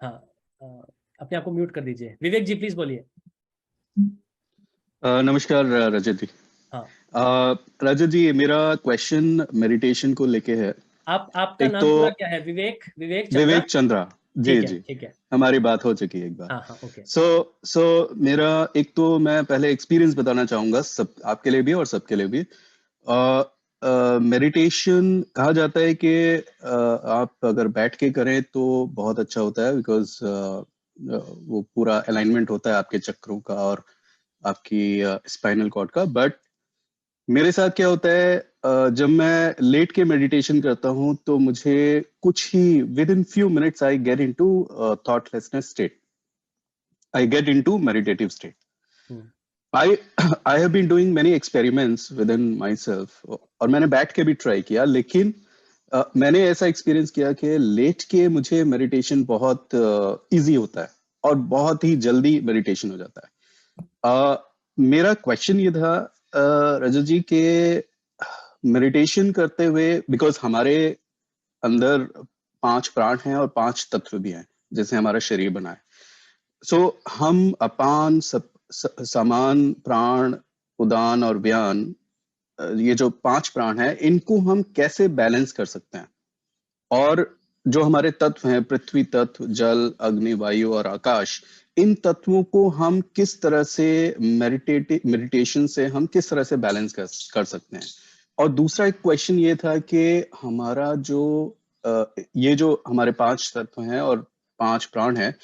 हाँ, अपने आप को म्यूट कर दीजिए। विवेक जी प्लीज बोलिए। नमस्कार रजत जी। हाँ, रजत जी, मेरा क्वेश्चन मेडिटेशन को लेके है। आपका एक नाम तो पूरा क्या है? विवेक, विवेक चंद्रा? विवेक चंद्रा। जी ठीक है, जी, ठीक है। हमारी बात हो चुकी है एक बार। हाँ हाँ, ओके। सो सो मेरा एक तो मैं पहले एक्सपीरियंस बताना चाहूंगा, सब आपके लिए भी और सबके लिए भी। मेडिटेशन कहा जाता है कि आप अगर बैठ के करें तो बहुत अच्छा होता है, बिकॉज वो पूरा अलाइनमेंट होता है आपके चक्रों का और आपकी स्पाइनल कॉर्ड का। बट मेरे साथ क्या होता है, जब मैं लेट के मेडिटेशन करता हूं तो मुझे कुछ ही within few minutes I get into thoughtlessness state, I get into meditative state. Hmm, I I have been doing many experiments within my self, और मैंने बैठ के भी ट्राई किया, लेकिन मैंने ऐसा एक्सपीरियंस किया कि लेट के मुझे मेडिटेशन बहुत इजी होता है और बहुत ही जल्दी मेडिटेशन हो जाता है। मेरा क्वेश्चन ये था रजत जी के, मेडिटेशन करते हुए, बिकॉज हमारे अंदर 5 प्राण हैं और 5 तत्व भी हैं जैसे हमारा शरीर बना है। सो हम अपान समान प्राण उदान और व्यान, ये जो 5 प्राण हैं इनको हम कैसे बैलेंस कर सकते हैं? और जो हमारे तत्व हैं, पृथ्वी तत्व, जल, अग्नि, वायु और आकाश, इन तत्वों को हम किस तरह से मेडिटेशन से हम किस तरह से बैलेंस कर सकते हैं? और दूसरा एक क्वेश्चन ये था कि हमारा जो ये जो हमारे 5 तत्व हैं और 5 प्राण हैं,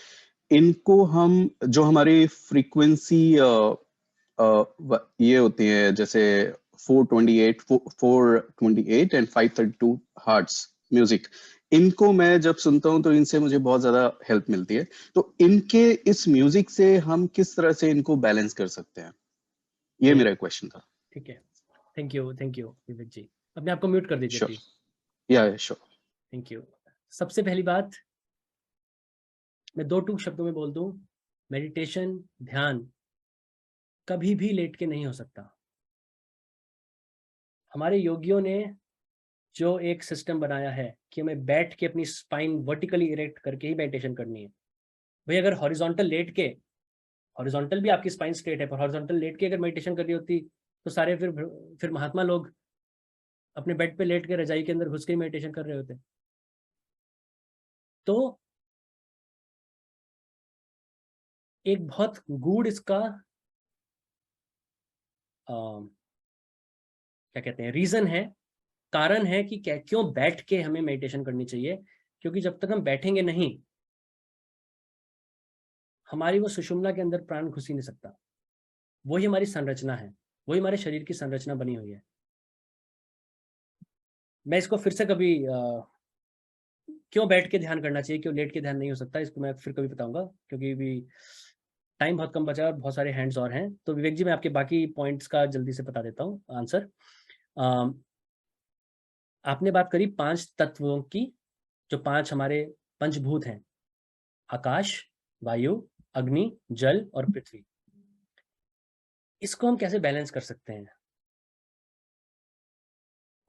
इनको हम जो हमारी फ्रीक्वेंसी ये होती है जैसे 428 एंड 532 हार्ट्स म्यूजिक, इनको मैं जब सुनता हूं तो इनसे मुझे बहुत ज्यादा हेल्प मिलती है। तो इनके इस म्यूजिक से हम किस तरह से इनको बैलेंस कर सकते हैं, ये मेरा क्वेश्चन था। ठीक है। थैंक यू विवेक जी। अपने आप को म्यूट कर दीजिए श्योर, प्लीज। या श्योर। Thank you. सबसे पहली बात, मैं 2 टूक शब्दों में बोल दूं, मेडिटेशन, ध्यान कभी भी लेट के नहीं हो सकता। हमारे योगियों ने जो एक सिस्टम बनाया है कि हमें बैठ के अपनी स्पाइन वर्टिकली इरेक्ट करके ही मेडिटेशन करनी है। भाई अगर हॉरिजॉन्टल लेट के, हॉरिजॉन्टल भी आपकी स्पाइन स्ट्रेट है, पर हॉरिजॉन्टल लेट के अगर मेडिटेशन करनी होती तो सारे फिर महात्मा लोग अपने बेड पे लेट के रजाई के अंदर घुस के ही मेडिटेशन कर रहे होते। तो एक बहुत गूढ़ इसका क्या कहते हैं, रीजन है, कारण है कि क्या क्यों बैठ के हमें मेडिटेशन करनी चाहिए। क्योंकि जब तक हम बैठेंगे नहीं, हमारी वो सुषुम्ना के अंदर प्राण घुस ही नहीं सकता। वही हमारी संरचना है, वही हमारे शरीर की संरचना बनी हुई है। मैं इसको फिर से कभी क्यों बैठ के ध्यान करना चाहिए, क्यों लेट के ध्यान नहीं हो सकता, इसको मैं फिर कभी बताऊंगा, क्योंकि भी टाइम बहुत कम बचा है और बहुत सारे हैंड्स और हैं। तो विवेक जी मैं आपके बाकी पॉइंट्स का जल्दी से बता देता हूँ आंसर। आपने बात करी 5 तत्वों की, जो 5 हमारे पंचभूत हैं, आकाश, वायु, अग्नि, जल और पृथ्वी। इसको हम कैसे बैलेंस कर सकते हैं,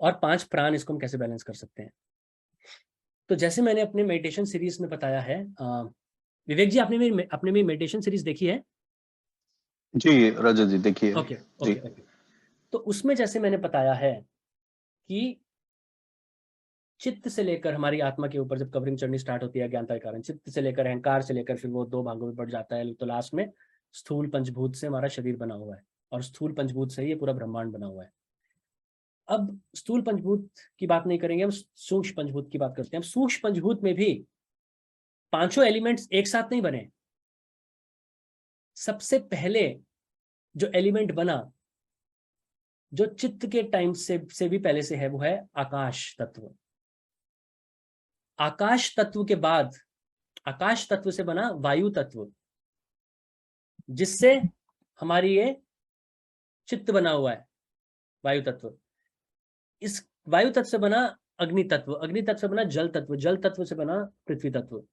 और 5 प्राण, इसको हम कैसे बैलेंस कर सकते हैं? तो जैसे मैंने अपने मेडिटेशन सीरीज में बताया है, विवेक जी आपने मेरी मेडिटेशन सीरीज देखी है? जी रजत जी, देखिए। ओके जी ओके ओके। तो उसमें जैसे मैंने बताया है कि चित्त से लेकर हमारी आत्मा के ऊपर जब कवरिंग चढ़नी स्टार्ट होती है अज्ञानता के कारण, चित्त से लेकर अहंकार से लेकर फिर वो 2 भागों में बढ़ जाता है, तो लास्ट में स्थूल पंचभूत से हमारा शरीर बना हुआ है, और स्थूल पंचभूत से ही ये पूरा ब्रह्मांड बना हुआ है। अब स्थूल पंचभूत की बात नहीं करेंगे, हम सूक्ष्म पंचभूत की बात करते हैं। सूक्ष्म पंचभूत में भी 5 एलिमेंट्स एक साथ नहीं बने। सबसे पहले जो एलिमेंट बना, जो चित्त के टाइम से भी पहले से है, वो है आकाश तत्व। आकाश तत्व के बाद आकाश तत्व से बना वायु तत्व, जिससे हमारी ये चित्त बना हुआ है, वायु तत्व। इस वायु तत्व से बना अग्नि तत्व, अग्नि तत्व से बना जल तत्व, जल तत्व से बना पृथ्वी तत्व।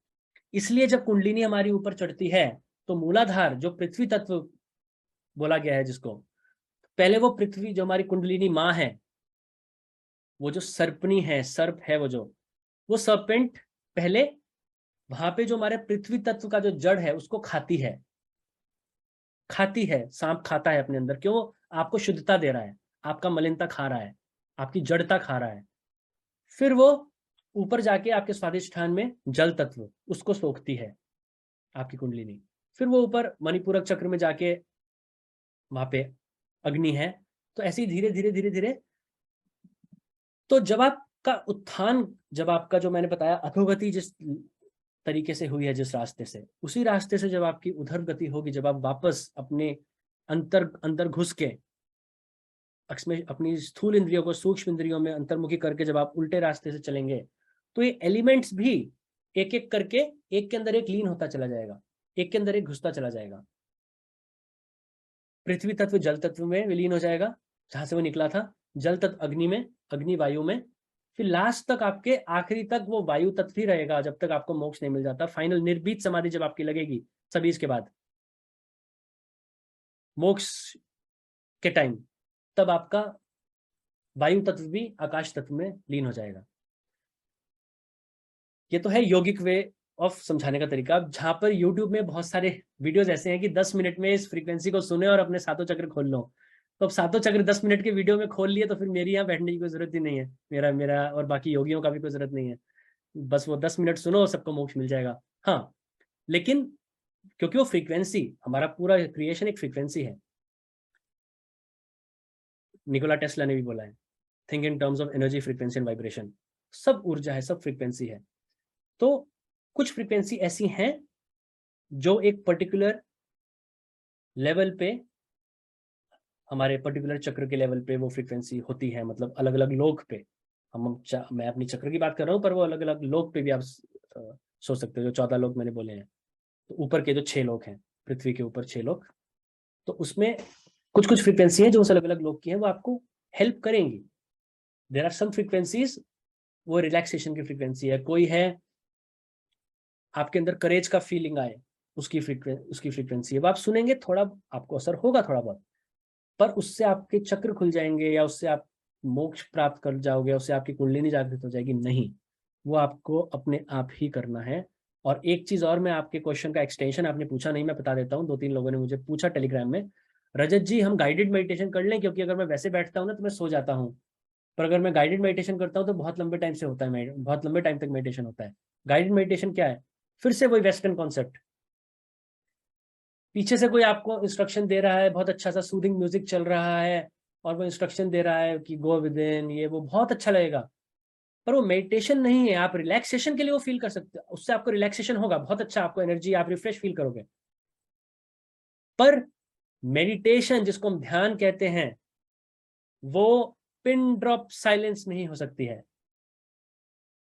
इसलिए जब कुंडलिनी हमारी ऊपर चढ़ती है तो मूलाधार जो पृथ्वी तत्व बोला गया है, जिसको पहले वो पृथ्वी जो हमारी कुंडलिनी माँ है, वो जो सर्पनी है, सर्प है, वो सर्पेंट पहले वहां पे जो हमारे पृथ्वी तत्व का जो जड़ है उसको खाती है, सांप खाता है अपने अंदर। क्यों? आपको शुद्धता दे रहा है, आपका मलिनता खा रहा है, आपकी जड़ता खा रहा है। फिर वो ऊपर जाके आपके स्वादिष्ठान में जल तत्व उसको सोखती है आपकी कुंडलिनी। फिर वो ऊपर मणिपूरक चक्र में जाके वहां पे अग्नि है। तो ऐसे ही धीरे धीरे धीरे धीरे, तो जब आपका उत्थान, जब आपका जो मैंने बताया अधोगति जिस तरीके से हुई है, जिस रास्ते से, उसी रास्ते से जब आपकी उधर गति होगी, जब आप वापस अपने अंदर घुस के अपनी स्थूल इंद्रियों को सूक्ष्म इंद्रियों में अंतर्मुखी करके जब आप उल्टे रास्ते से चलेंगे, तो ये एलिमेंट्स भी एक एक करके एक के अंदर एक लीन होता चला जाएगा, एक के अंदर एक घुसता चला जाएगा। पृथ्वी तत्व जल तत्व में विलीन हो जाएगा जहां से वो निकला था, जल तत्व अग्नि में, अग्नि वायु में, फिर लास्ट तक आपके आखिरी तक वो वायु तत्व ही रहेगा जब तक आपको मोक्ष नहीं मिल जाता। फाइनल निर्भीत समाधि जब आपकी लगेगी सभी इसके बाद मोक्ष के टाइम, तब आपका वायु तत्व भी आकाश तत्व में लीन हो जाएगा। ये तो है योगिक वे ऑफ समझाने का तरीका, जहां पर YouTube में बहुत सारे वीडियोस ऐसे हैं कि 10 मिनट में इस फ्रीक्वेंसी को सुने और अपने सातों चक्र खोल लो। तो अब सातों चक्र 10 मिनट के वीडियो में खोल लिए तो फिर मेरी यहाँ बैठने की कोई जरूरत ही नहीं है, मेरा और बाकी योगियों का भी कोई जरूरत नहीं है। बस वो 10 मिनट सुनो, सबको मोक्ष मिल जाएगा। हाँ, लेकिन क्योंकि वो फ्रीक्वेंसी, हमारा पूरा क्रिएशन एक फ्रीक्वेंसी है। निकोला टेस्ला ने भी बोला है, think in terms of energy, frequency and vibration. सब ऊर्जा है, सब फ्रीक्वेंसी है। तो कुछ फ्रीक्वेंसी ऐसी हैं जो एक पर्टिकुलर लेवल पे, हमारे पर्टिकुलर चक्र के लेवल पे वो फ्रीक्वेंसी होती है, मतलब अलग अलग लोक पे। मैं अपनी चक्र की बात कर रहा हूँ, पर वो अलग अलग लोक पे भी आप सोच सकते हो। जो 14 लोक मैंने बोले हैं, तो ऊपर के जो 6 लोक हैं, पृथ्वी के ऊपर 6 लोक, तो उसमें कुछ कुछ फ्रीक्वेंसी है जो उस अलग अलग लोक की है, वो आपको हेल्प करेंगी। देयर आर सम फ्रीक्वेंसीज, वो रिलैक्सेशन की फ्रीक्वेंसी है। कोई है आपके अंदर करेज का फीलिंग आए, उसकी फ्रीक्वेंसी है। वो आप सुनेंगे, थोड़ा आपको असर होगा थोड़ा बहुत, पर उससे आपके चक्र खुल जाएंगे या उससे आप मोक्ष प्राप्त कर जाओगे, उससे आपकी कुंडलिनी जागृत हो जाएगी? नहीं, वो आपको अपने आप ही करना है। और एक चीज और, मैं आपके क्वेश्चन का एक्सटेंशन आपने पूछा नहीं, मैं बता देता हूँ। 2-3 लोगों ने मुझे पूछा टेलीग्राम में, रजत जी हम गाइडेड मेडिटेशन कर लें? क्योंकि अगर मैं वैसे बैठता हूँ ना तो मैं सो जाता हूँ, पर अगर मैं गाइडेड मेडिटेशन करता हूँ तो बहुत लंबे टाइम से होता है, बहुत लंबे टाइम तक मेडिटेशन होता है। गाइडेड मेडिटेशन क्या है? फिर से वही वेस्टर्न कॉन्सेप्ट, पीछे से कोई आपको इंस्ट्रक्शन दे रहा है, बहुत अच्छा सा सूदिंग म्यूजिक चल रहा है और वो इंस्ट्रक्शन दे रहा है कि गो विद इन, ये वो बहुत अच्छा लगेगा, पर वो मेडिटेशन नहीं है। आप रिलैक्सेशन के लिए वो फील कर सकते हो, उससे आपको रिलैक्सेशन होगा, बहुत अच्छा, आपको एनर्जी, आप रिफ्रेश फील करोगे। पर मेडिटेशन जिसको हम ध्यान कहते हैं, वो पिन ड्रॉप साइलेंस नहीं हो सकती है,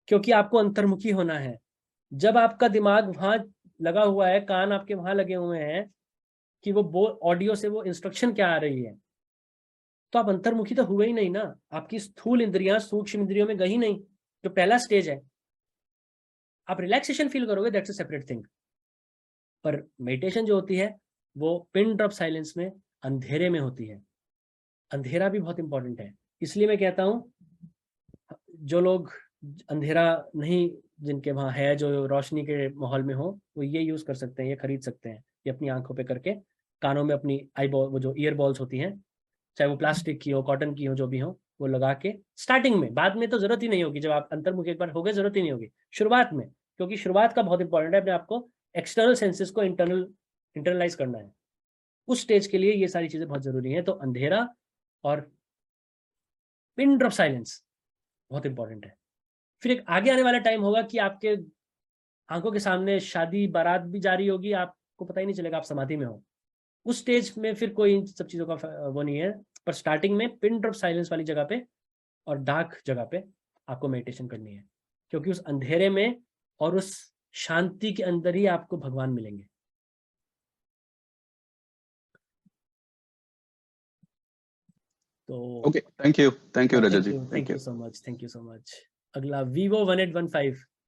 क्योंकि आपको अंतर्मुखी होना है। जब आपका दिमाग वहां लगा हुआ है, कान आपके वहां लगे हुए हैं कि वो ऑडियो से वो इंस्ट्रक्शन क्या आ रही है, तो आप अंतर्मुखी तो हुए ही नहीं ना, आपकी स्थूल इंद्रियां सूक्ष्म इंद्रियों में गई नहीं, जो पहला स्टेज है। आप रिलैक्सेशन फील करोगे, दैट्स अ सेपरेट थिंग। पर मेडिटेशन जो होती है वो पिन ड्रॉप साइलेंस में, अंधेरे में होती है। अंधेरा भी बहुत इंपॉर्टेंट है, इसलिए मैं कहता हूं जो लोग अंधेरा नहीं, जिनके वहां है, जो रोशनी के माहौल में हो, वो ये यूज कर सकते हैं, ये खरीद सकते हैं, ये अपनी आंखों पे करके, कानों में अपनी आई बॉल, वो जो ईयर बॉल्स होती हैं, चाहे वो प्लास्टिक की हो, कॉटन की हो, जो भी हो, वो लगा के स्टार्टिंग में, बाद में तो जरूरत ही नहीं होगी, जब आप अंतर्मुख एक बार हो गए जरूरत ही नहीं होगी शुरुआत में, क्योंकि शुरुआत का बहुत इंपॉर्टेंट है, अपने आपको एक्सटर्नल सेंसेस को इंटरनलाइज करना है। उस स्टेज के लिए ये सारी चीजें बहुत जरूरी है। तो अंधेरा और पिन ड्रॉप साइलेंस बहुत इंपॉर्टेंट है। फिर एक आगे आने वाला टाइम होगा कि आपके आंखों के सामने शादी बारात भी जारी होगी, आपको पता ही नहीं चलेगा, आप समाधि में हो। उस स्टेज में फिर कोई इन सब चीजों का वो नहीं है, पर स्टार्टिंग में पिन ड्रॉप साइलेंस वाली जगह पे और डार्क जगह पे आपको मेडिटेशन करनी है, क्योंकि उस अंधेरे में और उस शांति के अंदर ही आपको भगवान मिलेंगे। तो okay, thank you Rajat ji, thank you so much, thank you so much. अगला Vivo 1815